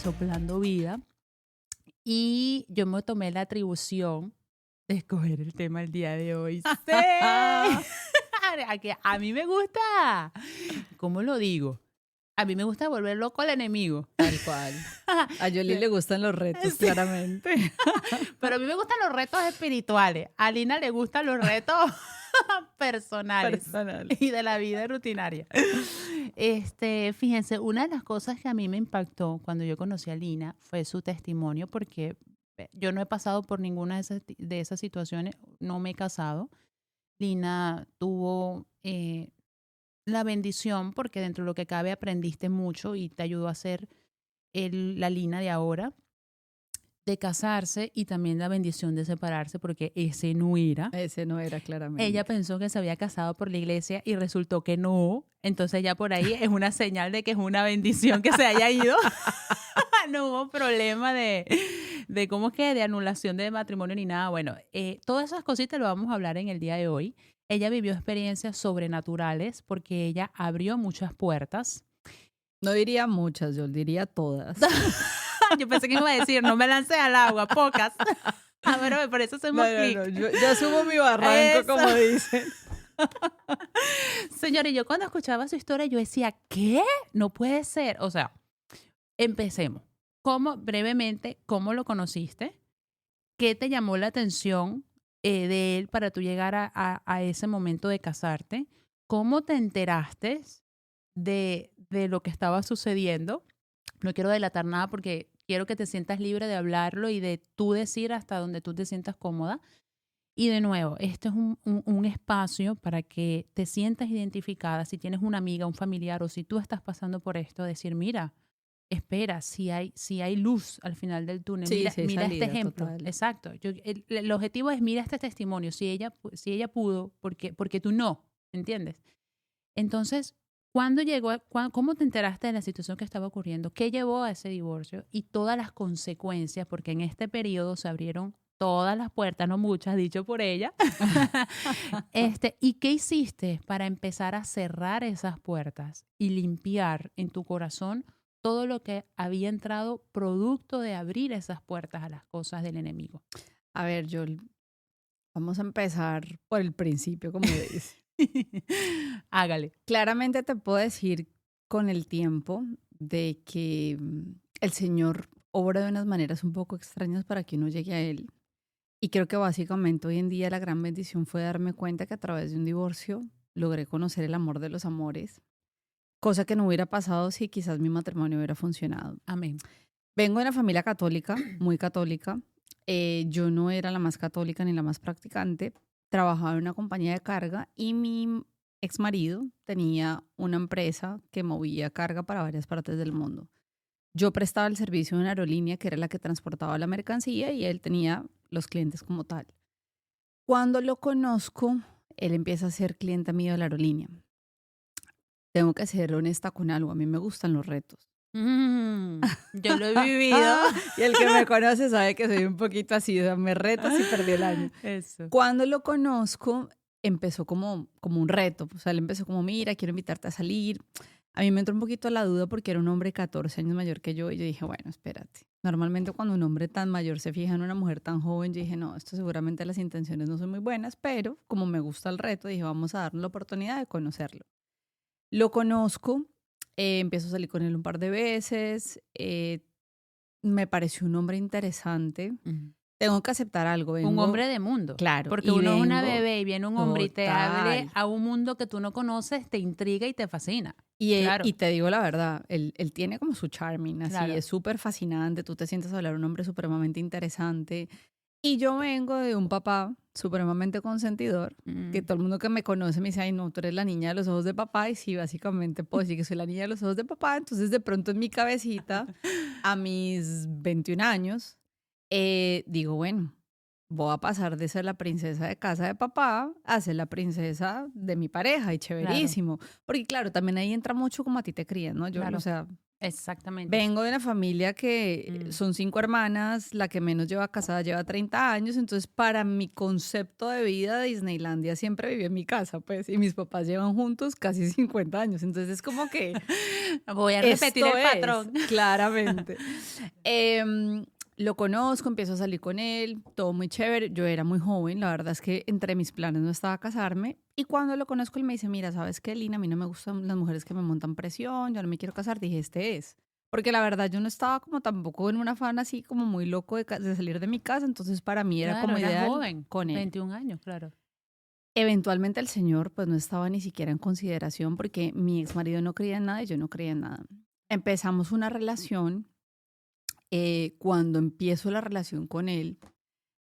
Soplando Vida. Y yo me tomé la atribución de escoger el tema el día de hoy. ¡Sí! A mí me gusta, ¿cómo lo digo? A mí me gusta volver loco al enemigo. Tal cual. A Yoli le gustan los retos, Sí. claramente. Pero a mí me gustan los retos espirituales. A Lina le gustan los retos personales Personal. y de la vida rutinaria. Fíjense, una de las cosas que a mí me impactó cuando yo conocí a Lina fue su testimonio, porque yo no he pasado por ninguna de esas situaciones, no me he casado. Lina tuvo la bendición, porque dentro de lo que cabe aprendiste mucho y te ayudó a ser la Lina de ahora, de casarse, y también la bendición de separarse, porque ese no era. Ese no era, claramente. Ella pensó que se había casado por la iglesia y resultó que no. Entonces ya por ahí es una señal de que es una bendición que se haya ido. No hubo problema de cómo es que de anulación de matrimonio ni nada. Bueno, todas esas cositas lo vamos a hablar en el día de hoy. Ella vivió experiencias sobrenaturales porque ella abrió muchas puertas. No diría muchas, yo diría todas. Yo pensé que iba a decir, no me lancé al agua, pocas. Pero por eso hacemos clic. No, yo asumo mi barranco, Eso. como dicen. Señor, y yo cuando escuchaba su historia, yo decía, ¿qué? No puede ser. O sea, empecemos. Brevemente, cómo lo conociste? ¿Qué te llamó la atención de él para tú llegar a ese momento de casarte? ¿Cómo te enteraste de lo que estaba sucediendo? No quiero delatar nada porque quiero que te sientas libre de hablarlo y de tú decir hasta donde tú te sientas cómoda. Y de nuevo, este es un espacio para que te sientas identificada. Si tienes una amiga, un familiar, o si tú estás pasando por esto, decir, mira, espera, si hay luz al final del túnel. Sí, Mira, sí hay mira salida, este ejemplo. total. Exacto. El objetivo es, mira este testimonio. Si ella pudo, porque tú no, ¿entiendes? Entonces, ¿cuándo llegó? ¿Cómo te enteraste de la situación que estaba ocurriendo? ¿Qué llevó a ese divorcio? Y todas las consecuencias, porque en este periodo se abrieron todas las puertas, no muchas, dicho por ella. ¿Y qué hiciste para empezar a cerrar esas puertas y limpiar en tu corazón todo lo que había entrado producto de abrir esas puertas a las cosas del enemigo? A ver, Yoli, vamos a empezar por el principio, como dice. Hágale. Claramente te puedo decir con el tiempo de que el Señor obra de unas maneras un poco extrañas para que uno llegue a Él. Y creo que básicamente hoy en día la gran bendición fue darme cuenta que a través de un divorcio logré conocer el amor de los amores, cosa que no hubiera pasado si quizás mi matrimonio hubiera funcionado. Amén. Vengo de una familia católica, muy católica. Yo no era la más católica ni la más practicante. Trabajaba en una compañía de carga y mi ex marido tenía una empresa que movía carga para varias partes del mundo. Yo prestaba el servicio de una aerolínea que era la que transportaba la mercancía y él tenía los clientes como tal. Cuando lo conozco, él empieza a ser cliente mío de la aerolínea. Tengo que ser honesta con algo, a mí me gustan los retos. Yo lo he vivido. Y el que me conoce sabe que soy un poquito así, o sea, me retas y perdí el año. Eso. Cuando lo conozco, empezó como un reto. O sea, él empezó como, mira, quiero invitarte a salir. A mí me entró un poquito la duda porque era un hombre 14 años mayor que yo y yo dije, bueno, espérate. Normalmente cuando un hombre tan mayor se fija en una mujer tan joven, yo dije, no, esto seguramente las intenciones no son muy buenas, pero como me gusta el reto, dije, vamos a darle la oportunidad de conocerlo. Lo conozco, empiezo a salir con él un par de veces, me pareció un hombre interesante. Tengo que aceptar algo. Un hombre de mundo. Claro. Porque uno es una bebé y viene un hombre y te abre total. a un mundo que tú no conoces, te intriga y te fascina. Y Claro. te digo la verdad, él tiene como su charming, así, Claro. es súper fascinante, tú te sientes a hablar un hombre supremamente interesante. Y yo vengo de un papá supremamente consentidor, que todo el mundo que me conoce me dice, ay no, tú eres la niña de los ojos de papá, y sí, básicamente puedo decir que soy la niña de los ojos de papá. Entonces de pronto en mi cabecita, a mis 21 años, digo, bueno, voy a pasar de ser la princesa de casa de papá a ser la princesa de mi pareja, y chéverísimo. Porque claro, también ahí entra mucho como a ti te crían, ¿no? Yo, Claro. o sea, Exactamente. Vengo de una familia que son 5 hermanas, la que menos lleva casada lleva 30 años, entonces para mi concepto de vida, Disneylandia siempre vivió en mi casa, pues, y mis papás llevan juntos casi 50 años, entonces es como que Voy a repetir esto el es, patrón. claramente. Em, lo conozco, empiezo a salir con él, todo muy chévere. Yo era muy joven, la verdad es que entre mis planes no estaba casarme. Y cuando lo conozco, él me dice, mira, ¿sabes qué, Lina? A mí no me gustan las mujeres que me montan presión, yo no me quiero casar. Dije, este es. Porque la verdad yo no estaba como tampoco en un afán así como muy loco de salir de mi casa, entonces para mí era Claro, como era ideal joven, con él. 21 años, claro. Eventualmente el señor pues no estaba ni siquiera en consideración porque mi ex marido no creía en nada y yo no creía en nada. Empezamos una relación. Cuando empiezo la relación con él,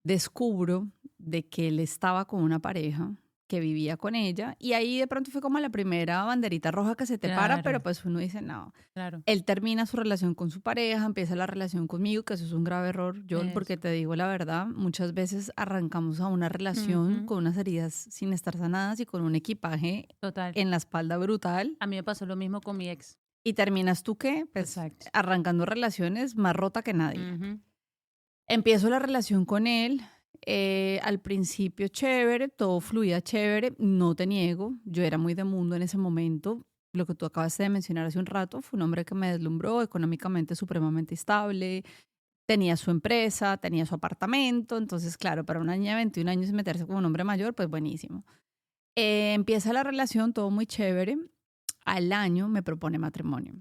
descubro de que él estaba con una pareja que vivía con ella y ahí de pronto fue como la primera banderita roja que se te para, pero Claro, pues uno dice, no, claro. él termina su relación con su pareja, empieza la relación conmigo, que eso es un grave error, Joel, porque Eso. te digo la verdad, muchas veces arrancamos a una relación Ujú, con unas heridas sin estar sanadas y con un equipaje total. en la espalda brutal. A mí me pasó lo mismo con mi ex. ¿Y terminas tú qué? Pues Exacto. arrancando relaciones más rota que nadie. Ujú, Empiezo la relación con él. Al principio chévere, todo fluía chévere, no te niego, yo era muy de mundo en ese momento. Lo que tú acabas de mencionar hace un rato fue un hombre que me deslumbró, económicamente supremamente estable, tenía su empresa, tenía su apartamento, entonces claro, para una niña de 21 años meterse con un hombre mayor, pues buenísimo. Empieza la relación, todo muy chévere. Al año me propone matrimonio.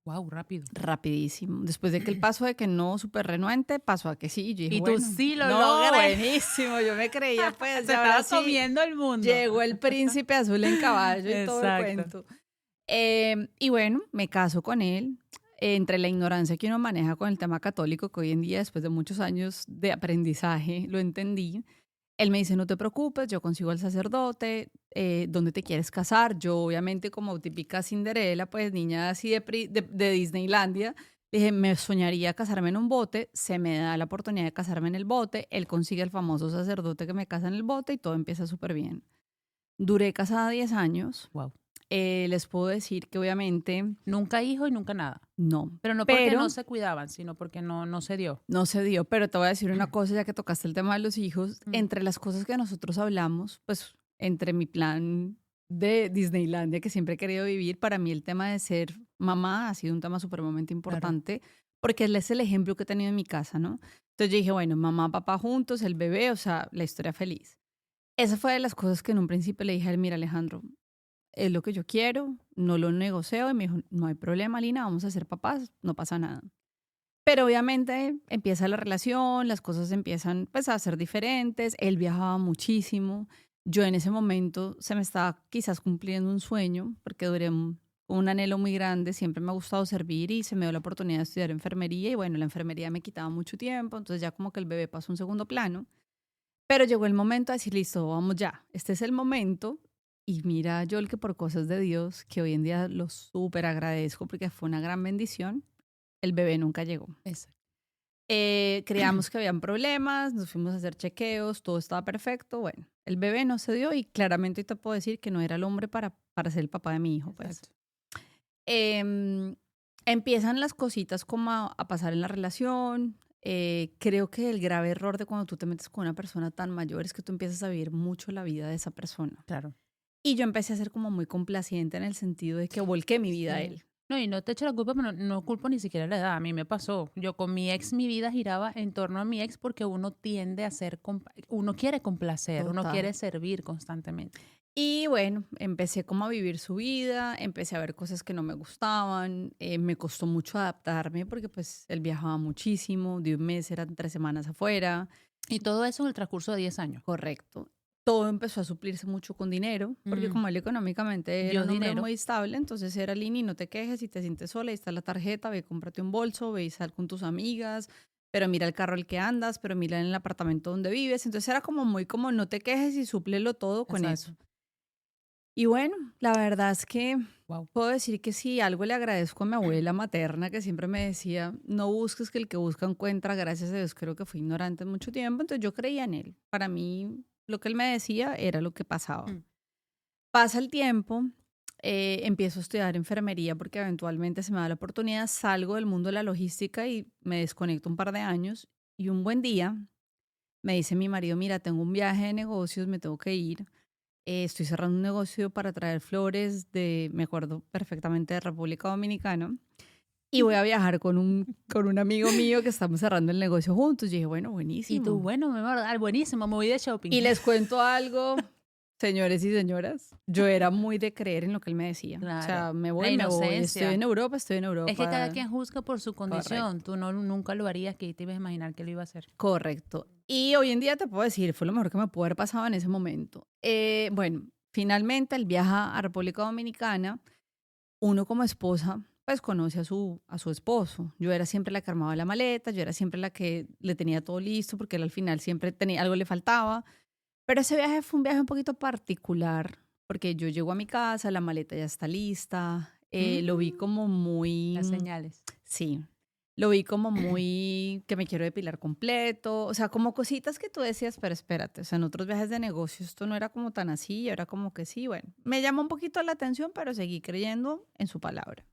wow, rápido. Rapidísimo. Después de que el paso de que no, súper renuente, pasó a que sí. Y yo dije, Y tú bueno, sí lo no, logré. buenísimo. Yo me creía, pues, y Se ahora estaba sí comiendo el mundo. llegó el príncipe azul en caballo y todo el Exacto. cuento. Y bueno, me caso con él. Entre la ignorancia que uno maneja con el tema católico, que hoy en día, después de muchos años de aprendizaje, lo entendí. Él me dice, no te preocupes, yo consigo al sacerdote, ¿dónde te quieres casar? Yo, obviamente, como típica Cinderela, pues niña así de Disneylandia, dije, me soñaría casarme en un bote, se me da la oportunidad de casarme en el bote, él consigue el famoso sacerdote que me casa en el bote y todo empieza súper bien. Duré casada 10 años, Wow. les puedo decir que obviamente Nunca hijo y nunca nada. no, Pero no porque no pero se cuidaban, sino porque no se dio. no se dio, pero te voy a decir una cosa, ya que tocaste el tema de los hijos, Mm, entre las cosas que nosotros hablamos, pues entre mi plan de Disneylandia que siempre he querido vivir, para mí el tema de ser mamá ha sido un tema supremamente claro. importante, porque él es el ejemplo que he tenido en mi casa, ¿no? Entonces yo dije, bueno, mamá, papá juntos, el bebé, o sea, la historia feliz. Esa fue de las cosas que en un principio le dije a él, mira Alejandro, es lo que yo quiero, no lo negocio, y me dijo, no hay problema, Lina, vamos a ser papás, no pasa nada. Pero obviamente empieza la relación, las cosas empiezan pues a ser diferentes, él viajaba muchísimo, yo en ese momento se me estaba quizás cumpliendo un sueño, porque duré un anhelo muy grande, siempre me ha gustado servir y se me dio la oportunidad de estudiar enfermería y bueno, la enfermería me quitaba mucho tiempo, entonces ya como que el bebé pasó a un segundo plano, pero llegó el momento de decir, listo, vamos ya, este es el momento. Y mira, yo el que por cosas de Dios, que hoy en día lo súper agradezco porque fue una gran bendición, el bebé nunca llegó. Exacto. Creíamos que habían problemas, nos fuimos a hacer chequeos, todo estaba perfecto. Bueno, el bebé no se dio y claramente te puedo decir que no era el hombre para ser el papá de mi hijo, pues. Exacto. Em, Empiezan las cositas como a pasar en la relación. Creo que el grave error de cuando tú te metes con una persona tan mayor es que tú empiezas a vivir mucho la vida de esa persona. Claro. Y yo empecé a ser como muy complaciente en el sentido de que volqué mi vida a Sí. él. No, y no te echo la culpa, pero no culpo ni siquiera la edad. A mí me pasó. Yo con mi ex, mi vida giraba en torno a mi ex porque uno tiende a ser, uno quiere complacer, uno Total. quiere servir constantemente. Y bueno, empecé como a vivir su vida, empecé a ver cosas que no me gustaban, me costó mucho adaptarme porque pues él viajaba muchísimo, de un mes eran 3 semanas afuera, Y todo eso en el transcurso de 10 años. correcto. Todo empezó a suplirse mucho con dinero, porque Mm, como él económicamente era Dios un hombre dinero. muy estable, entonces era Lini, no te quejes, si te sientes sola, ahí está la tarjeta, ve, cómprate un bolso, ve y sal con tus amigas, pero mira el carro al que andas, pero mira en el apartamento donde vives, entonces era como muy como no te quejes y súplelo todo con eso. Exacto. Y bueno, la verdad es que Wow. puedo decir que sí, algo le agradezco a mi abuela materna que siempre me decía, no busques que el que busca encuentra, gracias a Dios creo que fui ignorante mucho tiempo, entonces yo creía en él. Para mí lo que él me decía era lo que pasaba. Pasa el tiempo, empiezo a estudiar enfermería porque eventualmente se me da la oportunidad, salgo del mundo de la logística y me desconecto un par de años y un buen día me dice mi marido, mira, tengo un viaje de negocios, me tengo que ir, estoy cerrando un negocio para traer flores me acuerdo perfectamente de República Dominicana y voy a viajar con un amigo mío que estamos cerrando el negocio juntos. Y dije, bueno, Y buenísimo. tú, bueno, mi amor, buenísimo, me voy de shopping. Y les cuento algo, señores y señoras, yo era muy de creer en lo que él me decía. O sea, Claro, me la voy, inocencia. estoy en Europa, estoy en Europa. Es que cada quien juzga por su condición. Correcto. Tú no, nunca lo harías, que te ibas a imaginar que lo iba a hacer. Correcto. Y hoy en día te puedo decir, fue lo mejor que me pudo haber pasado en ese momento. Bueno, finalmente el viaje a República Dominicana, uno como esposa, pues conoce a su esposo. Yo era siempre la que armaba la maleta, yo era siempre la que le tenía todo listo, porque él al final siempre tenía algo le faltaba. Pero ese viaje fue un viaje un poquito particular, porque yo llego a mi casa, la maleta ya está lista, lo vi como muy... Las señales. Sí, lo vi como muy que me quiero depilar completo, o sea, como cositas que tú decías, pero espérate, o sea, en otros viajes de negocio esto no era como tan así, era como que sí, bueno, me llamó un poquito la atención, pero seguí creyendo en su palabra.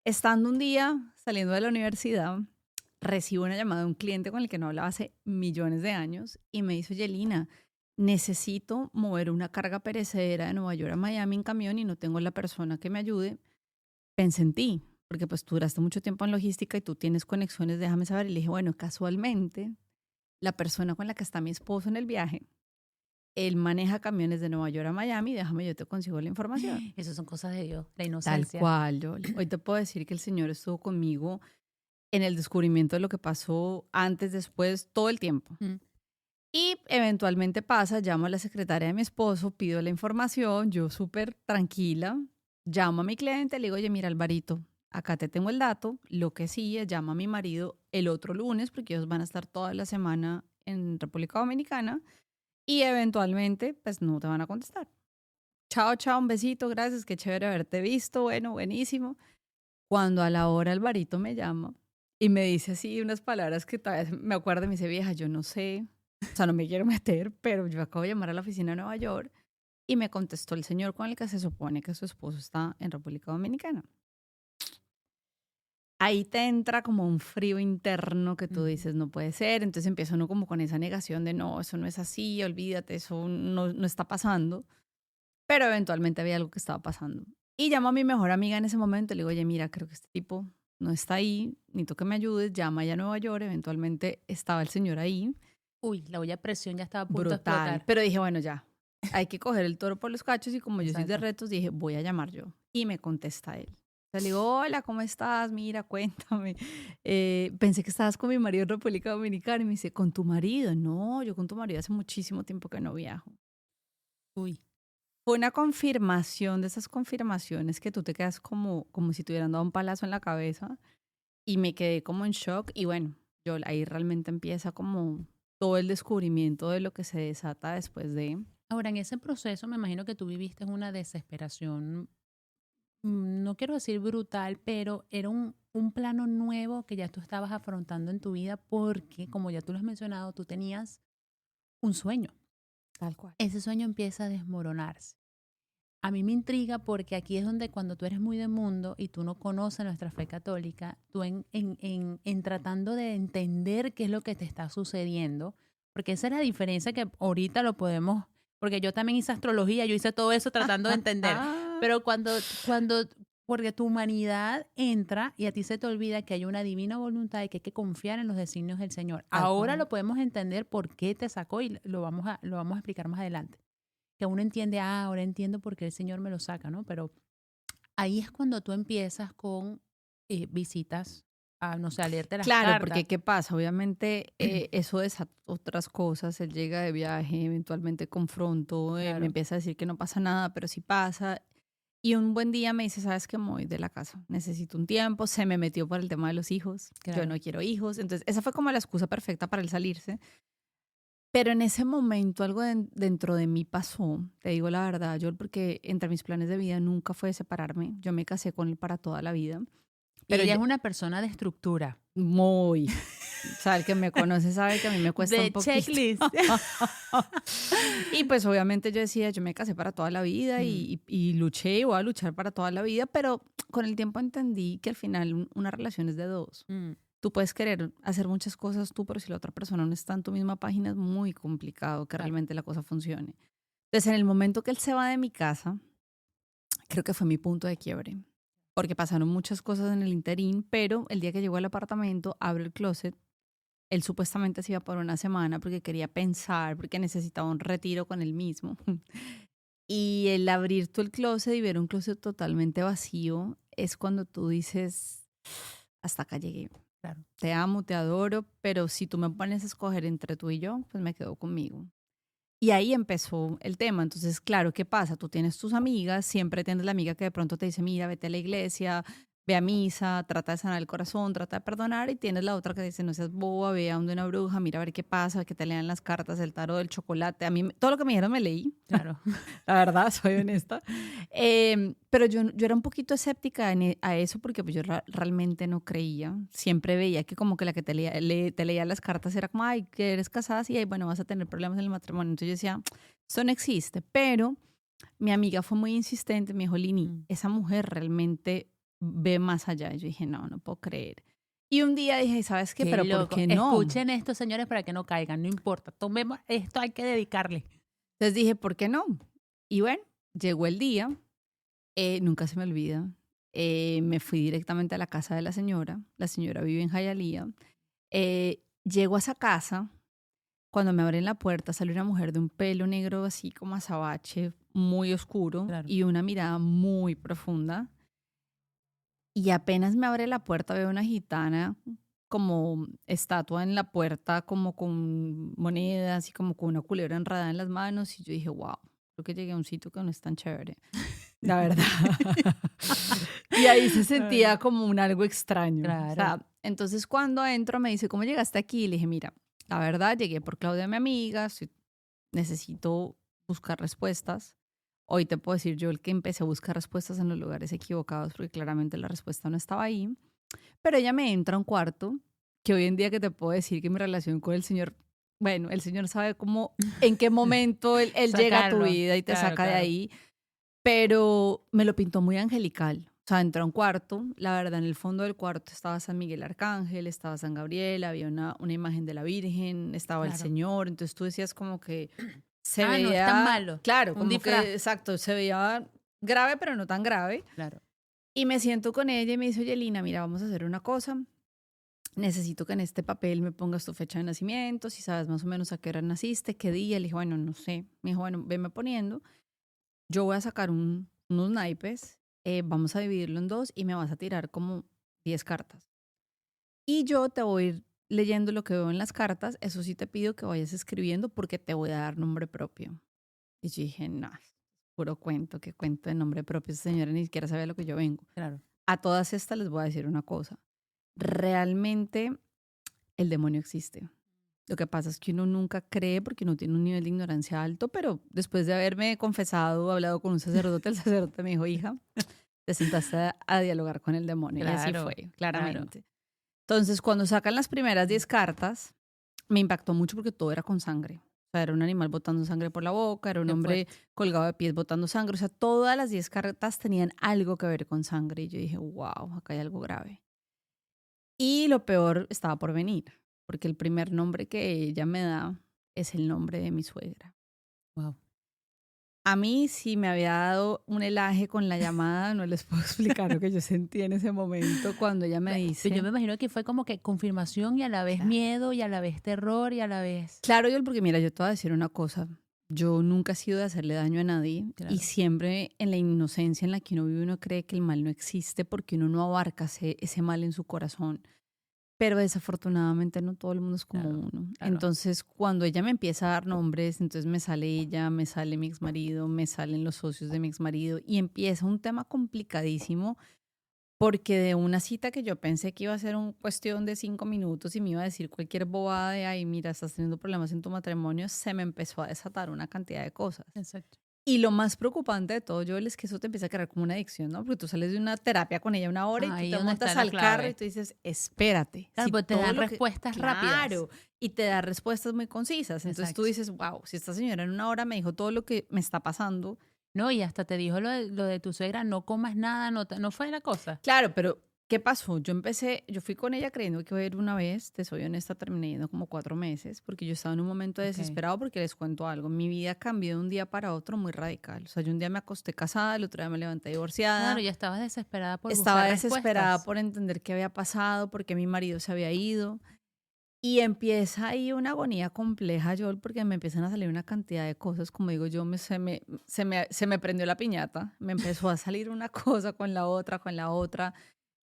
Estando un día saliendo de la universidad, recibo una llamada de un cliente con el que no hablaba hace millones de años y me dice, oye, Lina, necesito mover una carga perecedera de Nueva York a Miami en camión y no tengo la persona que me ayude. Pensé en ti, porque pues tú duraste mucho tiempo en logística y tú tienes conexiones, déjame saber. Y le dije, bueno, casualmente, la persona con la que está mi esposo en el viaje, él maneja camiones de Nueva York a Miami, déjame, yo te consigo la información. Esas son cosas de Dios, la Tal inocencia. cual, yo hoy te puedo decir que el Señor estuvo conmigo en el descubrimiento de lo que pasó antes, después, todo el tiempo. Mm. Y eventualmente pasa, llamo a la secretaria de mi esposo, pido la información, yo súper tranquila, llamo a mi cliente, le digo, oye, mira, Alvarito, acá te tengo el dato, lo que sí es, llama a mi marido el otro lunes, porque ellos van a estar toda la semana en República Dominicana, y eventualmente, pues no te van a contestar. Chao, chao, un besito, gracias, qué chévere haberte visto, bueno, buenísimo. Cuando a la hora Alvarito me llama y me dice así unas palabras que todavía me acuerdo, me dice, vieja, yo no sé, o sea, no me quiero meter, pero yo acabo de llamar a la oficina de Nueva York y me contestó el señor con el que se supone que su esposo está en República Dominicana. Ahí te entra como un frío interno que tú dices, no puede ser. Entonces empieza uno como con esa negación de no, eso no es así, olvídate, eso no está pasando. Pero eventualmente había algo que estaba pasando. Y llamo a mi mejor amiga en ese momento y le digo, oye, mira, creo que este tipo no está ahí, necesito que me ayudes, llama ya a Nueva York. Eventualmente estaba el señor ahí. Uy, la olla a presión ya estaba a punto de Brutal. explotar. Pero dije, bueno, ya, hay que coger el toro por los cachos y como yo soy de Exacto. retos, dije, voy a llamar yo. Y me contesta él. Le digo, hola, ¿cómo estás? Mira, cuéntame. Pensé que estabas con mi marido en República Dominicana. Y me dice, ¿con tu marido? No, yo con tu marido hace muchísimo tiempo que no viajo. Uy. Fue una confirmación de esas confirmaciones que tú te quedas como si te hubieran dado un palazo en la cabeza. Y me quedé como en shock. Y bueno, yo ahí realmente empieza como todo el descubrimiento de lo que se desata después de... Ahora, en ese proceso me imagino que tú viviste una desesperación, no quiero decir brutal, pero era un plano nuevo que ya tú estabas afrontando en tu vida porque, como ya tú lo has mencionado, tú tenías un sueño. Tal cual. Ese sueño empieza a desmoronarse. A mí me intriga porque aquí es donde cuando tú eres muy de mundo y tú no conoces nuestra fe católica, tú en tratando de entender qué es lo que te está sucediendo, porque esa es la diferencia que ahorita lo podemos, porque yo también hice astrología, yo hice todo eso tratando de entender, pero porque tu humanidad entra y a ti se te olvida que hay una divina voluntad y que hay que confiar en los designios del Señor. Tal Ahora cual. lo podemos entender por qué te sacó y lo vamos a explicar más adelante. Que uno entiende, ahora entiendo por qué el Señor me lo saca, ¿no? Pero ahí es cuando tú empiezas con visitas a, no sé, a leerte las Claro, cartas. porque ¿qué pasa? Obviamente eso es otras cosas. Él llega de viaje, eventualmente confronto, Claro. me empieza a decir que no pasa nada, pero sí pasa. Y un buen día me dice, ¿sabes qué? Me voy de la casa. Necesito un tiempo. Se me metió por el tema de los hijos. Claro. Yo no quiero hijos. Entonces, esa fue como la excusa perfecta para él salirse. Pero en ese momento algo dentro de mí pasó, te digo la verdad, yo porque entre mis planes de vida nunca fue separarme. Yo me casé con él para toda la vida. Pero ella es una persona de estructura. Muy, O sea, el que me conoce sabe que a mí me cuesta De un poquito. checklist. Y pues obviamente yo decía, yo me casé para toda la vida Mm. y luché y voy a luchar para toda la vida, pero con el tiempo entendí que al final una relación es de dos. Mm. Tú puedes querer hacer muchas cosas tú, pero si la otra persona no está en tu misma página es muy complicado que Claro. realmente la cosa funcione. Entonces, en el momento que él se va de mi casa, creo que fue mi punto de quiebre, porque pasaron muchas cosas en el interín, pero el día que llegó al apartamento, abro el closet. Él supuestamente se iba por una semana porque quería pensar, porque necesitaba un retiro con él mismo. Y el abrir tú el closet y ver un closet totalmente vacío es cuando tú dices, hasta acá llegué. Claro. Te amo, te adoro, pero si tú me pones a escoger entre tú y yo, pues me quedo conmigo. Y ahí empezó el tema. Entonces, claro, ¿qué pasa? Tú tienes tus amigas, siempre tienes la amiga que de pronto te dice, mira, vete a la iglesia, ve a misa, trata de sanar el corazón, trata de perdonar. Y tienes la otra que dice, no seas boba, ve a donde una bruja, mira a ver qué pasa, que te lean las cartas, el tarot, el chocolate. A mí, todo lo que me dijeron me leí. Claro. La verdad, soy honesta. Pero yo era un poquito escéptica a eso porque pues, yo realmente no creía. Siempre veía que como que la que te leía las cartas era como, ay, que eres casada, sí, y bueno, vas a tener problemas en el matrimonio. Entonces yo decía, esto no existe. Pero mi amiga fue muy insistente, me dijo, Lini, esa mujer realmente ve más allá. Y yo dije, no, no puedo creer. Y un día dije, ¿sabes qué? Qué Pero ¿por loco. qué no? Escuchen esto, señores, para que no caigan. No importa. Tomemos esto, hay que dedicarle. Entonces dije, ¿por qué no? Y bueno, llegó el día, nunca se me olvida. Me fui directamente a la casa de la señora vive en Hialeah. Llego a esa casa, cuando me abren la puerta sale una mujer de un pelo negro así como azabache, muy oscuro Claro. y una mirada muy profunda. Y apenas me abre la puerta veo una gitana como estatua en la puerta, como con monedas y como con una culebra enredada en las manos. Y yo dije, wow, creo que llegué a un sitio que no es tan chévere, la verdad. Y ahí se sentía como un algo extraño. Claro. O sea, entonces cuando entro me dice, ¿cómo llegaste aquí? Y le dije, mira, la verdad llegué por Claudia, mi amiga, necesito buscar respuestas. Hoy te puedo decir yo el que empecé a buscar respuestas en los lugares equivocados porque claramente la respuesta no estaba ahí. Pero ella me entra a un cuarto que hoy en día que te puedo decir que mi relación con el Señor, bueno, el Señor sabe cómo, en qué momento él llega a tu Sacarlo. vida y te Claro, saca de claro. ahí, pero me lo pintó muy angelical. O sea, entró a un cuarto, la verdad, en el fondo del cuarto estaba San Miguel Arcángel, estaba San Gabriel, había una imagen de la Virgen, estaba el Claro. Señor, entonces tú decías como que se Ah, no es veía, tan malo. claro, Un como disfraz. que, exacto, se veía grave, pero no tan grave. Claro. Y me siento con ella y me dice, oye, Lina, mira, vamos a hacer una cosa. Necesito que en este papel me pongas tu fecha de nacimiento, si sabes más o menos a qué hora naciste, qué día. Le dije, bueno, no sé. Me dijo, bueno, venme poniendo. Yo voy a sacar unos naipes, vamos a dividirlo en dos y me vas a tirar como 10 cartas. Y yo te voy a ir leyendo lo que veo en las cartas. Eso sí te pido que vayas escribiendo porque te voy a dar nombre propio. Y yo dije, no, puro cuento, qué cuento de nombre propio. Esa señora ni siquiera sabía lo que yo vengo. Claro. A todas estas les voy a decir una cosa. Realmente el demonio existe. Lo que pasa es que uno nunca cree porque uno tiene un nivel de ignorancia alto, pero después de haberme confesado, hablado con un sacerdote, el sacerdote me dijo, hija, te sentaste a dialogar con el demonio. Y así Claro, fue, claramente. Entonces, cuando sacan las primeras 10 cartas, me impactó mucho porque todo era con sangre. O sea, era un animal botando sangre por la boca, era un Qué hombre fuerte. colgado de pies botando sangre. O sea, todas las 10 cartas tenían algo que ver con sangre. Y yo dije, wow, acá hay algo grave. Y lo peor estaba por venir, porque el primer nombre que ella me da es el nombre de mi suegra. Wow. A mí sí me había dado un helaje con la llamada, no les puedo explicar lo que yo sentí en ese momento cuando ella me dice... Yo me imagino que fue como que confirmación y a la vez Claro. miedo y a la vez terror y a la vez... Claro, yo, porque mira, yo te voy a decir una cosa. Yo nunca he sido de hacerle daño a nadie Claro. y siempre en la inocencia en la que uno vive uno cree que el mal no existe porque uno no abarca ese mal en su corazón. Pero desafortunadamente no todo el mundo es como Claro, uno. claro. Entonces, cuando ella me empieza a dar nombres, entonces me sale ella, me sale mi exmarido, me salen los socios de mi exmarido y empieza un tema complicadísimo porque de una cita que yo pensé que iba a ser una cuestión de 5 minutos y me iba a decir cualquier bobada de, ay, mira, estás teniendo problemas en tu matrimonio, se me empezó a desatar una cantidad de cosas. Exacto. Y lo más preocupante de todo, Joel, es que eso te empieza a crear como una adicción, ¿no? Porque tú sales de una terapia con ella 1 hora y Ahí tú te donde está montas la al carro clave. y tú dices, espérate. Claro, si pues te todo dan lo que... respuestas rápidas. Claro, y te da respuestas muy concisas. Entonces tú Exacto. dices, wow, si esta señora en 1 hora me dijo todo lo que me está pasando. No, y hasta te dijo lo de tu suegra, no comas nada, no fue la cosa. Claro, pero ¿qué pasó? Yo fui con ella creyendo que iba a ir una vez, te soy honesta, terminé yendo como 4 meses, porque yo estaba en un momento Ok. desesperado, porque les cuento algo, mi vida cambió de un día para otro muy radical. O sea, yo un día me acosté casada, el otro día me levanté divorciada, Claro, ya estabas desesperada por estaba buscar desesperada respuestas. por entender qué había pasado, por qué mi marido se había ido. Y empieza ahí una agonía compleja, Joel, porque me empiezan a salir una cantidad de cosas, como digo yo, se me prendió la piñata, me empezó a salir una cosa con la otra, con la otra.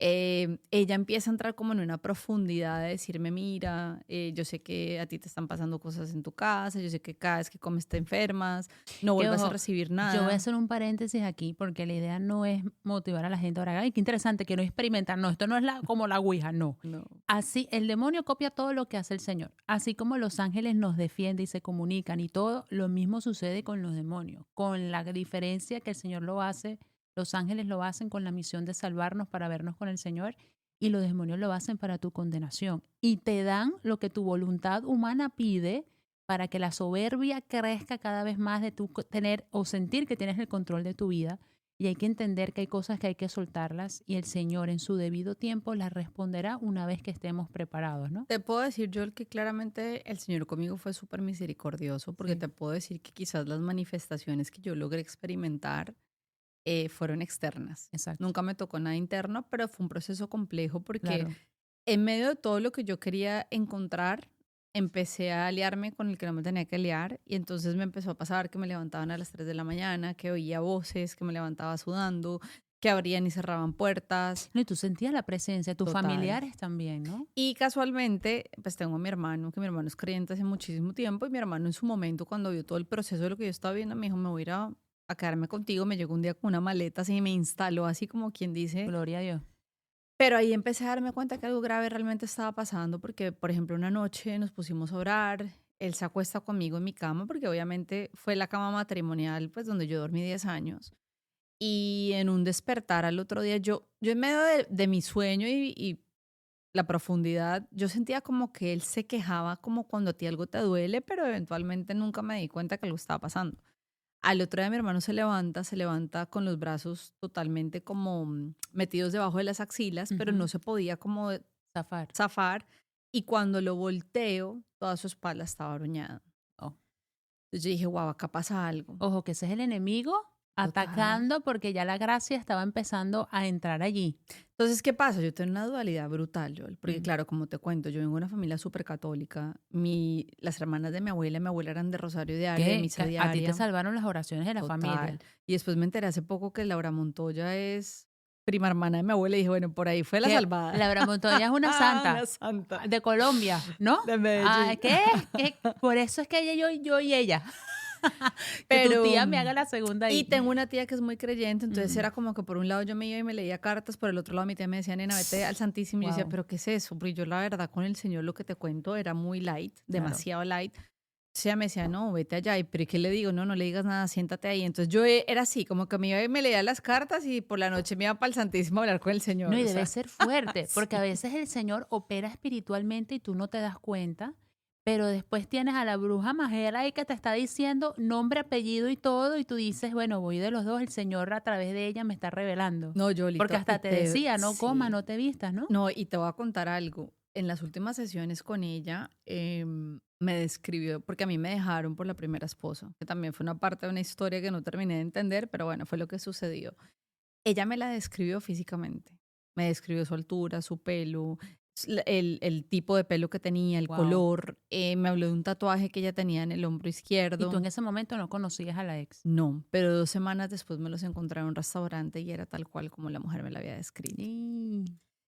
Ella empieza a entrar como en una profundidad de decirme, mira, yo sé que a ti te están pasando cosas en tu casa, yo sé que cada vez que comes te enfermas, no Que vuelvas a ojo, recibir yo voy a nada. hacer un paréntesis aquí porque la idea no es motivar a la gente ahora, ay, qué interesante, que no experimentar, no, esto no es como la ouija, no. No. Así, el demonio copia todo lo que hace el Señor. Así como los ángeles nos defienden y se comunican y todo, lo mismo sucede con los demonios, con la diferencia que el Señor lo hace, los ángeles lo hacen con la misión de salvarnos para vernos con el Señor y los demonios lo hacen para tu condenación. Y te dan lo que tu voluntad humana pide para que la soberbia crezca cada vez más de tu tener o sentir que tienes el control de tu vida. Y hay que entender que hay cosas que hay que soltarlas y el Señor en su debido tiempo las responderá una vez que estemos preparados, ¿no? Te puedo decir, Joel, que claramente el Señor conmigo fue súper misericordioso, porque Sí, te puedo decir que quizás las manifestaciones que yo logré experimentar fueron externas. exacto, Nunca me tocó nada interno, pero fue un proceso complejo porque claro. en medio de todo lo que yo quería encontrar, empecé a aliarme con el que no me tenía que liar y entonces me empezó a pasar que me levantaban a las 3 de la mañana, que oía voces, que me levantaba sudando, que abrían y cerraban puertas, No, y tú sentías la presencia, tus total. familiares también, ¿no? Y casualmente, pues tengo a mi hermano, que mi hermano es creyente hace muchísimo tiempo y mi hermano en su momento, cuando vio todo el proceso de lo que yo estaba viendo, me dijo, me voy a ir a quedarme contigo. Me llegó un día con una maleta así y me instaló así como quien dice. Gloria a Dios. Pero ahí empecé a darme cuenta que algo grave realmente estaba pasando porque, por ejemplo, una noche nos pusimos a orar, él se acuesta conmigo en mi cama porque obviamente fue la cama matrimonial, pues donde yo dormí 10 años. Y en un despertar al otro día, yo en medio de mi sueño y la profundidad, yo sentía como que él se quejaba como cuando a ti algo te duele, pero eventualmente nunca me di cuenta que algo estaba pasando. Al otro día mi hermano se levanta con los brazos totalmente como metidos debajo de las axilas, pero no Ujú. se podía como Zafar. zafar. Y cuando lo volteo, toda su espalda estaba arañada. Oh. Entonces yo dije, wow, acá pasa algo. Ojo, que ese es el enemigo Total. atacando porque ya la gracia estaba empezando a entrar allí. Entonces, ¿qué pasa? Yo tengo una dualidad brutal, Joel, porque Mm. claro, como te cuento, yo vengo de una familia súper católica. Las hermanas de mi abuela eran de rosario diario, de Que misa a ti te diaria, salvaron las oraciones de la total. familia. Y después me enteré hace poco que Laura Montoya es prima hermana de mi abuela y dije, bueno, por ahí fue la Que salvada. Laura Montoya es una Una santa santa de Colombia, ¿no? de Ah, Medellín. ¿qué? Por eso es que ella, yo y ella. Que tu Pero, tía me haga la segunda y ahí. tengo una tía que es muy creyente, entonces Mm, era como que por un lado yo me iba y me leía cartas, por el otro lado mi tía me decía, nena, vete al Santísimo. Y yo decía, wow, pero ¿qué es eso? Porque yo la verdad con el Señor lo que te cuento era muy light, claro. demasiado light. O sea, me decía, no, vete allá. ¿Y pero qué le digo? No, no le digas nada, siéntate ahí. Entonces yo era así, como que me iba y me leía las cartas y por la noche me iba para el Santísimo a hablar con el No, Señor. y O debe sea, ser fuerte, porque a sí. veces el Señor opera espiritualmente y tú no te das cuenta, pero después tienes a la bruja majera ahí que te está diciendo nombre, apellido y todo, y tú dices, bueno, voy de los dos, el Señor a través de ella me está revelando. No, Porque Yolito, hasta te decía, no comas, sí. no te vistas, ¿no? No, y te voy a contar algo. En las últimas sesiones con ella, me describió, porque a mí me dejaron por la primera esposa, que también fue una parte de una historia que no terminé de entender, pero bueno, fue lo que sucedió. Ella me la describió físicamente. Me describió su altura, su pelo, el tipo de pelo que tenía, el Wow. color. Me habló de un tatuaje que ella tenía en el hombro Y tú izquierdo. en ese momento no conocías a la ex. No, pero 2 semanas después me los encontré en un restaurante y era tal cual como la mujer me la había descrito. Y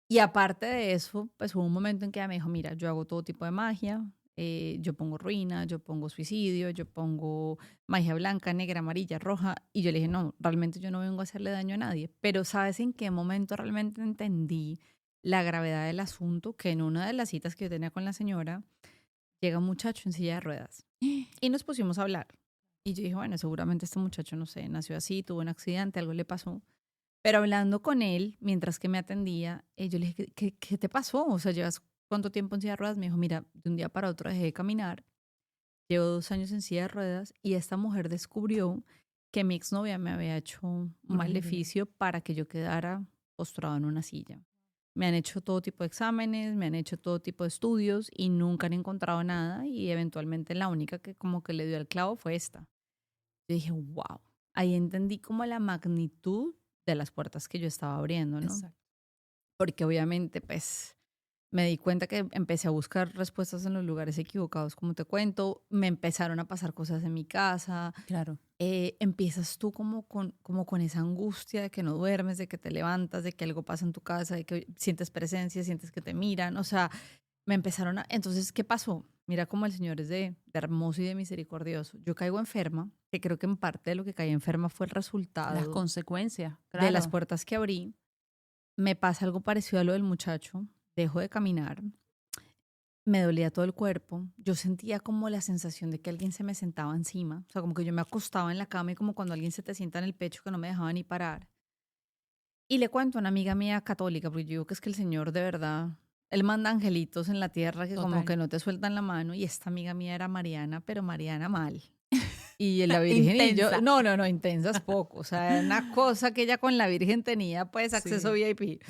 Y aparte de eso, pues hubo un momento en que ella me dijo, mira, yo hago todo tipo de magia, yo pongo ruina, yo pongo suicidio, yo pongo magia blanca, negra, amarilla, roja. Y yo le dije, no, realmente yo no vengo a hacerle daño a nadie. Pero ¿sabes en qué momento realmente entendí la gravedad del asunto? Que en una de las citas que yo tenía con la señora, llega un muchacho en silla de ruedas y nos pusimos a hablar. Y yo dije, bueno, seguramente este muchacho, no sé, nació así, tuvo un accidente, algo le pasó. Pero hablando con él, mientras que me atendía, yo le dije, ¿qué te pasó? O sea, ¿llevas cuánto tiempo en silla de ruedas? Me dijo, mira, de un día para otro dejé de caminar, llevo 2 años en silla de ruedas y esta mujer descubrió que mi exnovia me había hecho un Horrible. maleficio para que yo quedara postrado en una silla. Me han hecho todo tipo de exámenes, me han hecho todo tipo de estudios y nunca han encontrado nada y eventualmente la única que como que le dio el clavo fue esta. Yo dije, wow, ahí entendí como la magnitud de las puertas que yo estaba abriendo, ¿no? Exacto. Porque obviamente, pues, me di cuenta que empecé a buscar respuestas en los lugares equivocados, como te cuento, me empezaron a pasar cosas en mi casa, Claro. empiezas tú como con esa angustia de que no duermes, de que te levantas, de que algo pasa en tu casa, de que sientes presencia, sientes que te miran, o sea, me empezaron a... Entonces, ¿qué pasó? Mira cómo el Señor es de hermoso y de misericordioso. Yo caigo enferma, que creo que en parte de lo que caí enferma fue el Las resultado consecuencias, de las claro. puertas que abrí. Me pasa algo parecido a lo del muchacho, dejo de caminar, me dolía todo el cuerpo, yo sentía como la sensación de que alguien se me sentaba encima, o sea, como que yo me acostaba en la cama y como cuando alguien se te sienta en el pecho que no me dejaba ni parar. Y le cuento a una amiga mía católica, porque yo digo que es que el Señor de verdad, Él manda angelitos en la tierra que como Total. que no te sueltan la mano y esta amiga mía era Mariana, pero Mariana mal. Y la Virgen y yo, Intensa. no, intensas poco. O sea, una cosa que ella con la Virgen tenía, pues acceso Sí. VIP.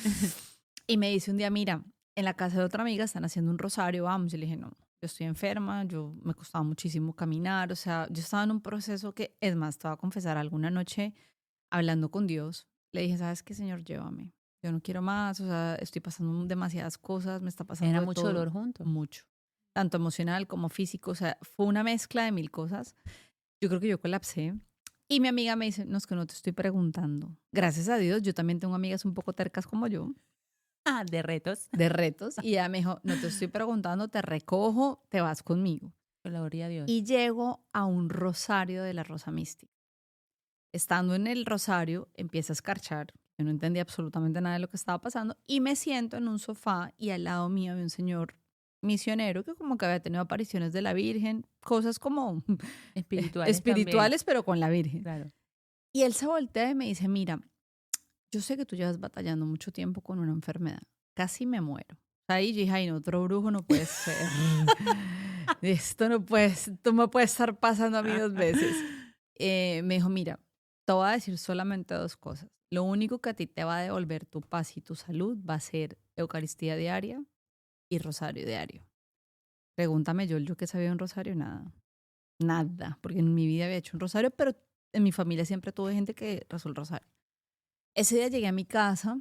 Y me dice un día, mira, en la casa de otra amiga están haciendo un rosario, vamos. Y le dije, no, yo estoy enferma, yo me costaba muchísimo caminar. O sea, yo estaba en un proceso que, es más, te voy a confesar, alguna noche hablando con Dios, le dije, ¿sabes qué, Señor? Llévame. Yo no quiero más, o sea, estoy pasando demasiadas cosas, me está pasando Era de mucho todo, dolor juntos. mucho. Tanto emocional como físico, o sea, fue una mezcla de mil cosas. Yo creo que yo colapsé. Y mi amiga me dice, no, es que no te estoy preguntando. Gracias a Dios, yo también tengo amigas un poco tercas como yo, Ah, de retos. de retos. Y ella me dijo, no te estoy preguntando, te recojo, te vas conmigo. Gloria a Dios. Y llego a un rosario de la Rosa Mística. Estando en el rosario, empieza a escarchar. Yo no entendía absolutamente nada de lo que estaba pasando. Y me siento en un sofá y al lado mío había un señor misionero que como que había tenido apariciones de la Virgen, cosas como Espirituales también. espirituales, pero con la Virgen. Claro. Y él se voltea y me dice, mira, yo sé que tú llevas batallando mucho tiempo con una enfermedad. Casi me muero. Ahí yo dije, ay, no, otro brujo no puede ser. Esto no puede, esto me puede estar pasando a mí 2 veces. Me dijo, mira, te voy a decir solamente 2 cosas. Lo único que a ti te va a devolver tu paz y tu salud va a ser Eucaristía diaria y rosario diario. Pregúntame yo que sabía un rosario, nada. Nada, porque en mi vida había hecho un rosario, pero en mi familia siempre tuve gente que rezó el rosario. Ese día llegué a mi casa,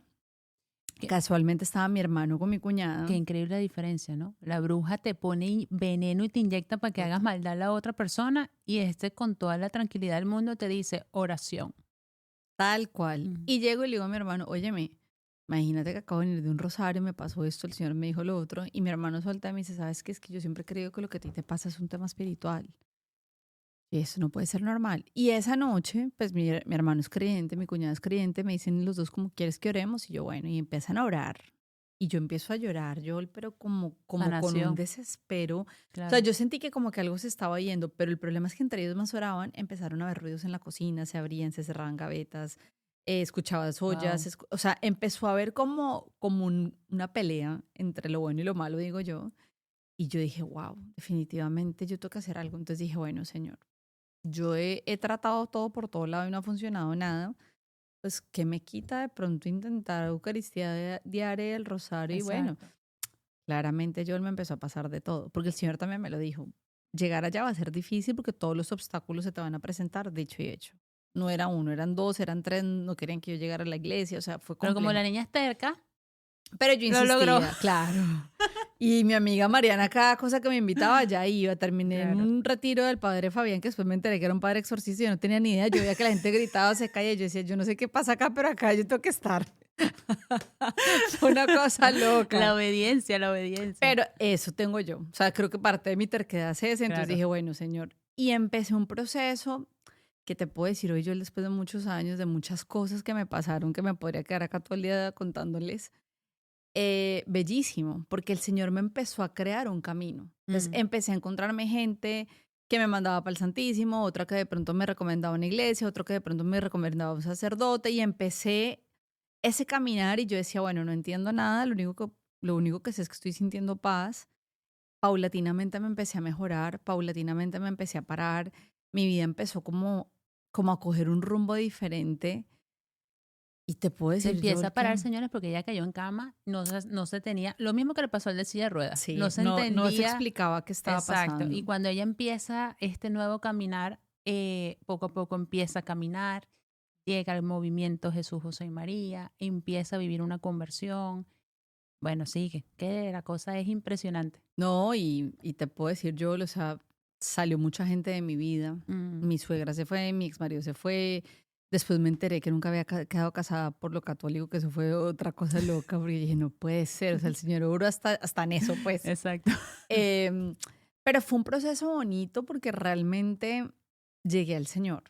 Qué, casualmente estaba mi hermano con mi qué cuñada. increíble la diferencia, ¿no? La bruja te pone veneno y te inyecta para que hagas Total. maldad a la otra persona y este con toda la tranquilidad del mundo te dice oración. Tal cual. Mm. Y llego y le digo a mi hermano, óyeme, imagínate que acabo de venir de un rosario, me pasó esto, el Señor me dijo lo otro, y mi hermano suelta y me dice, ¿sabes qué? Es que yo siempre he creído que lo que a ti te pasa es un tema espiritual. Y eso no puede ser normal. Y esa noche, pues mi hermano es creyente, mi cuñada es creyente, me dicen los dos como, ¿quieres que oremos? Y yo, bueno, y empiezan a orar. Y yo empiezo a llorar, yo, pero como con un Sanación, desespero. O sea, claro. yo sentí que como que algo se estaba yendo, pero el problema es que entre ellos más oraban, empezaron a haber ruidos en la cocina, se abrían, se cerraban gavetas, escuchabas ollas, Wow. o sea, empezó a haber como una pelea entre lo bueno y lo malo, digo yo. Y yo dije, wow, definitivamente yo tengo que hacer algo. Entonces dije, bueno, Señor, yo he tratado todo por todo lado y no ha funcionado nada. Pues, ¿qué me quita de pronto intentar Eucaristía diaria, el rosario? Y bueno, Exacto. claramente yo me empezó a pasar de todo, porque el Señor también me lo dijo. Llegar allá va a ser difícil porque todos los obstáculos se te van a presentar, dicho y hecho. No era uno, eran dos, eran tres, no querían que yo llegara a la iglesia, o sea, fue Pero como complejo. la niña es terca, Pero yo lo logró. insistía, claro. Y mi amiga Mariana, cada cosa que me invitaba, ya iba. Terminé en Claro. un retiro del padre Fabián, que después me enteré que era un padre exorcista y yo no tenía ni idea. Yo veía que la gente gritaba, se caía. Y yo decía, yo no sé qué pasa acá, pero acá yo tengo que estar. Fue una cosa La loca. obediencia, la obediencia. Pero eso tengo yo. O sea, creo que parte de mi terquedad es ese. Entonces Claro. dije, bueno, Señor. Y empecé un proceso que te puedo decir hoy yo después de muchos años, de muchas cosas que me pasaron, que me podría quedar acá todo el día contándoles. Bellísimo, porque el Señor me empezó a crear un camino. Entonces Mm. empecé a encontrarme gente que me mandaba para el Santísimo, otra que de pronto me recomendaba una iglesia, otro que de pronto me recomendaba un sacerdote y empecé ese caminar y yo decía, bueno, no entiendo nada, lo único que sé es que estoy sintiendo paz. Paulatinamente me empecé a mejorar, paulatinamente me empecé a parar, mi vida empezó como a coger un rumbo diferente y te puedo Se decir yo empieza a que parar, señores, porque ella cayó en cama, no se tenía, lo mismo que le pasó al de silla de ruedas, no sí, se no se entendía. explicaba qué estaba Exacto. Y pasando. cuando ella empieza este nuevo caminar, poco a poco empieza a caminar, llega al movimiento Jesús, José y María, empieza a vivir una conversión. Bueno, sigue, que la cosa es impresionante. No, y te puedo decir yo, o sea, salió mucha gente de mi vida. Mm, Mi suegra se fue, mi exmarido se fue. Después me enteré que nunca había quedado casada por lo católico, que eso fue otra cosa loca, porque dije, no puede ser, o sea, el señor Oro hasta en eso, pues. exacto. Em, pero fue un proceso bonito porque realmente llegué al Señor.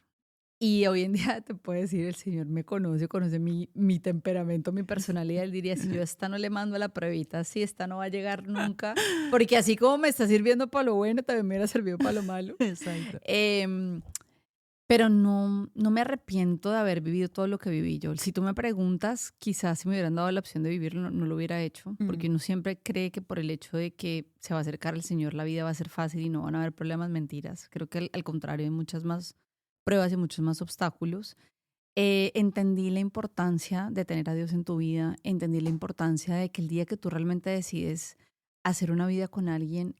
Y hoy en día te puedo decir, el Señor me conoce mi temperamento, mi personalidad. Él diría, si yo a esta no le mando a la pruebita, si esta no va a llegar nunca, porque así como me está sirviendo para lo bueno, también me hubiera servido para lo malo. Exacto. Em, pero no me arrepiento de haber vivido todo lo que viví yo. Si tú me preguntas, quizás si me hubieran dado la opción de vivirlo, no lo hubiera hecho, porque Mm, uno siempre cree que por el hecho de que se va a acercar al Señor, la vida va a ser fácil y no van a haber problemas, mentiras. Creo que al contrario, hay muchas más pruebas y muchos más obstáculos. Entendí la importancia de tener a Dios en tu vida, entendí la importancia de que el día que tú realmente decides hacer una vida con alguien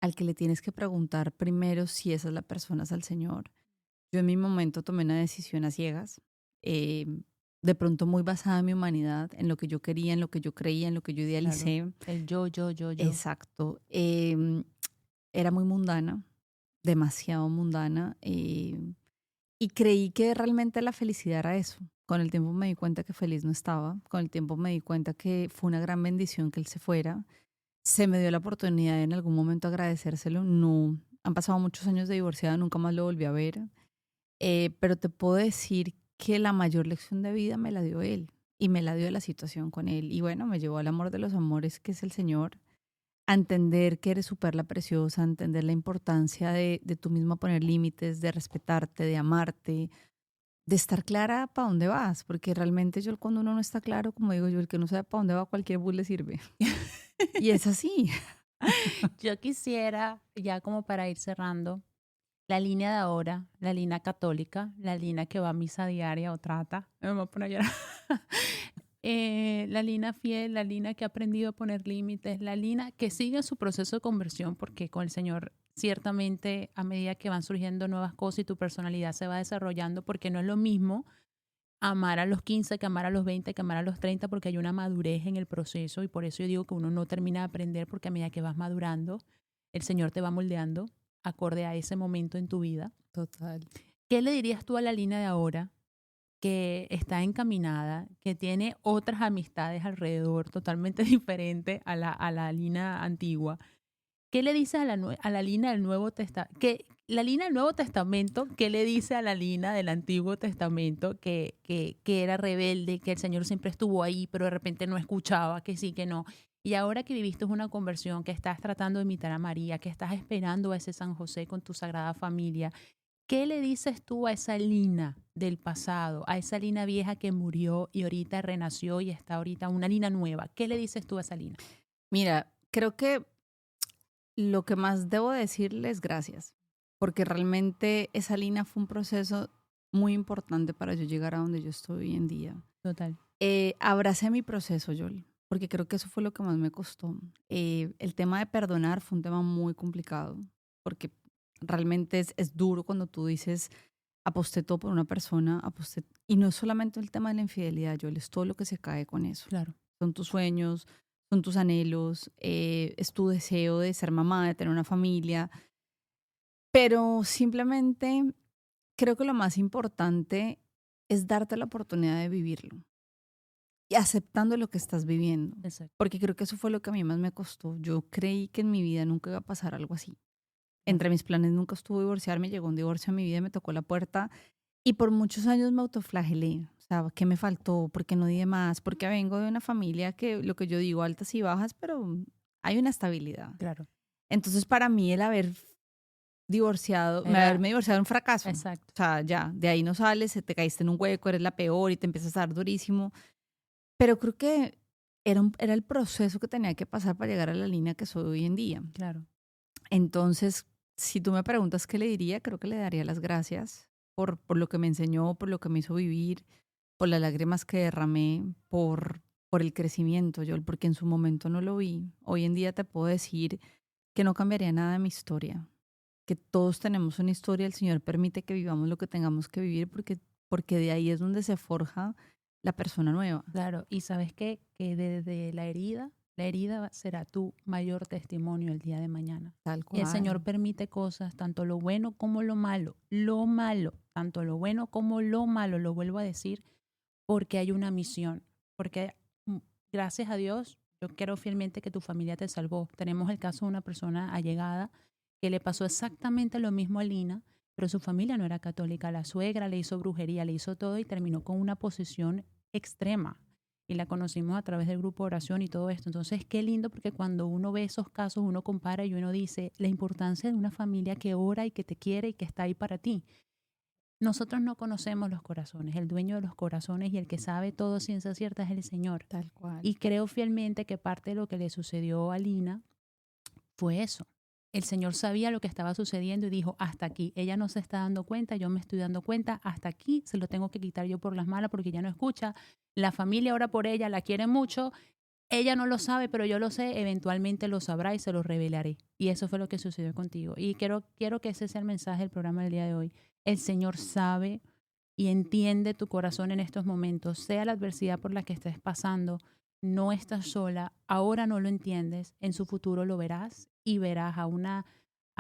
al que le tienes que preguntar primero si esa es la persona es al Señor. Yo en mi momento tomé una decisión a ciegas, eh, de pronto muy basada en mi humanidad, en lo que yo quería, en lo que yo creía, en lo que yo claro. idealicé. El yo. Exacto. Era muy mundana, demasiado mundana, y creí que realmente la felicidad era eso. Con el tiempo me di cuenta que feliz no estaba, con el tiempo me di cuenta que fue una gran bendición que él se fuera. Se me dio la oportunidad de en algún momento agradecérselo. No, han pasado muchos años de divorciada, nunca más lo volví a ver. Pero te puedo decir que la mayor lección de vida me la dio él y me la dio la situación con él. Y bueno, me llevó al amor de los amores, que es el Señor, a entender que eres su perla preciosa, a entender la importancia de tú misma poner límites, de respetarte, de amarte, de estar clara para dónde vas. Porque realmente yo cuando uno no está claro, como digo yo, el que no sabe para dónde va, cualquier bus le sirve. Y es así. Yo quisiera, ya como para ir cerrando, la línea de ahora, la línea católica, la línea que va a misa diaria o trata, me voy a poner a llorar. La línea fiel, la línea que ha aprendido a poner límites, la línea que sigue su proceso de conversión, porque con el Señor ciertamente a medida que van surgiendo nuevas cosas y tu personalidad se va desarrollando, porque no es lo mismo amar a los 15 que amar a los 20, que amar a los 30, porque hay una madurez en el proceso y por eso yo digo que uno no termina de aprender porque a medida que vas madurando, el Señor te va moldeando acorde a ese momento en tu vida. Total. ¿Qué le dirías tú a la línea de ahora que está encaminada, que tiene otras amistades alrededor totalmente diferentes a la línea antigua? ¿Qué le dices a la línea del Nuevo Testamento? La línea del Nuevo Testamento, ¿qué le dice a la línea del Antiguo Testamento que era rebelde, que el Señor siempre estuvo ahí, pero de repente no escuchaba, que sí, que no? Y ahora que viviste una conversión, que estás tratando de imitar a María, que estás esperando a ese San José con tu Sagrada Familia, ¿qué le dices tú a esa Lina del pasado, a esa Lina vieja que murió y ahorita renació y está ahorita una Lina nueva? ¿Qué le dices tú a esa Lina? Mira, creo que lo que más debo decirle es gracias, porque realmente esa línea fue un proceso muy importante para yo llegar a donde yo estoy hoy en día. Total. Abracé mi proceso, Yoli, porque creo que eso fue lo que más me costó. El tema de perdonar fue un tema muy complicado, porque realmente es duro cuando tú dices, aposté todo por una persona, aposté, y no es solamente el tema de la infidelidad, Yoli, es todo lo que se cae con eso. Claro. Son tus sueños, son tus anhelos, es tu deseo de ser mamá, de tener una familia, pero simplemente creo que lo más importante es darte la oportunidad de vivirlo y aceptando lo que estás viviendo, Exacto. porque creo que eso fue lo que a mí más me costó. Yo creí que en mi vida nunca iba a pasar algo así. Claro. Entre mis planes nunca estuvo divorciarme, llegó un divorcio a mi vida, me tocó la puerta y por muchos años me autoflagelé. O sea, ¿qué me faltó? ¿Por qué no di de más? Porque vengo de una familia que, lo que yo digo, altas y bajas, pero hay una estabilidad. Claro. Entonces, para mí, el haber divorciado, Era- haberme divorciado era un fracaso. Exacto. O sea, ya, de ahí no sales, te caíste en un hueco, eres la peor y te empiezas a dar durísimo. Pero creo que era el proceso que tenía que pasar para llegar a la línea que soy hoy en día. Claro. Entonces, si tú me preguntas qué le diría, creo que le daría las gracias por lo que me enseñó, por lo que me hizo vivir, por las lágrimas que derramé, por el crecimiento, yo, porque en su momento no lo vi. Hoy en día te puedo decir que no cambiaría nada de mi historia, que todos tenemos una historia, el Señor permite que vivamos lo que tengamos que vivir porque de ahí es donde se forja la persona nueva. Claro, y sabes qué? Que desde la herida será tu mayor testimonio el día de mañana. Tal Y cual. el Señor permite cosas, tanto lo bueno como lo malo. Lo malo, tanto lo bueno como lo malo, lo vuelvo a decir, porque hay una misión. Porque gracias a Dios, yo quiero fielmente que tu familia te salvó. Tenemos el caso de una persona allegada que le pasó exactamente lo mismo a Lina, pero su familia no era católica. La suegra le hizo brujería, le hizo todo y terminó con una posesión extrema. Y la conocimos a través del grupo de oración y todo esto. Entonces, qué lindo porque cuando uno ve esos casos, uno compara y uno dice la importancia de una familia que ora y que te quiere y que está ahí para ti. Nosotros no conocemos los corazones. El dueño de los corazones y el que sabe todo ciencia cierta es el Señor. Tal cual. Y creo fielmente que parte de lo que le sucedió a Lina fue eso. El Señor sabía lo que estaba sucediendo y dijo, hasta aquí. Ella no se está dando cuenta, yo me estoy dando cuenta, hasta aquí se lo tengo que quitar yo por las malas porque ella no escucha. La familia ora por ella, la quiere mucho. Ella no lo sabe, pero yo lo sé, eventualmente lo sabrá y se lo revelaré. Y eso fue lo que sucedió contigo. Y quiero que ese sea el mensaje del programa del día de hoy. El Señor sabe y entiende tu corazón en estos momentos, sea la adversidad por la que estés pasando. No estás sola, ahora no lo entiendes, en su futuro lo verás y verás a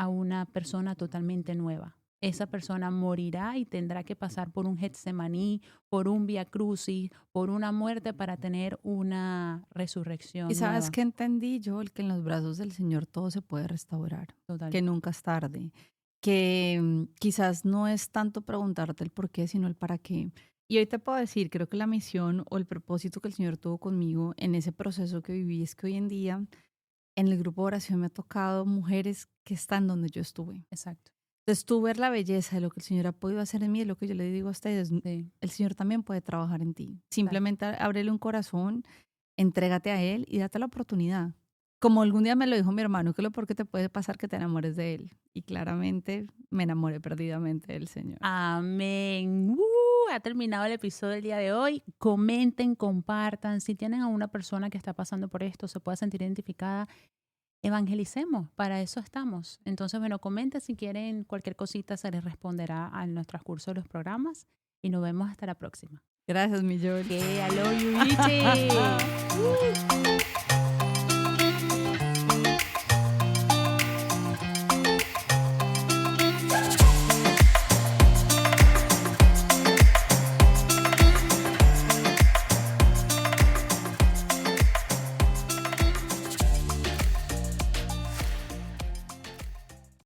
una persona totalmente nueva. Esa persona morirá y tendrá que pasar por un Getsemaní, por un Vía Crucis, por una muerte para tener una resurrección Y sabes nueva. que entendí yo, el que en los brazos del Señor todo se puede restaurar, Total. que nunca es tarde, que quizás no es tanto preguntarte el por qué, sino el para qué. Y hoy te puedo decir, creo que la misión o el propósito que el Señor tuvo conmigo en ese proceso que viví es que hoy en día en el grupo de oración me ha tocado mujeres que están donde yo estuve. Exacto. Entonces tú ver la belleza de lo que el Señor ha podido hacer en mí, es lo que yo le digo a ustedes, Sí. el Señor también puede trabajar en ti. Simplemente ábrele un corazón, entrégate a Él y date la oportunidad. Como algún día me lo dijo mi hermano, que lo peor que te puede pasar que te enamores de Él. Y claramente me enamoré perdidamente del Señor. Amén. Ha terminado el episodio del día de hoy. Comenten, compartan. Si tienen a una persona que está pasando por esto, se pueda sentir identificada, evangelicemos. Para eso estamos. Entonces, bueno, comenten si quieren cualquier cosita, se les responderá en nuestro transcurso de los programas. Y nos vemos hasta la próxima. Gracias, mi Joel. Okay, I love you, Ichi.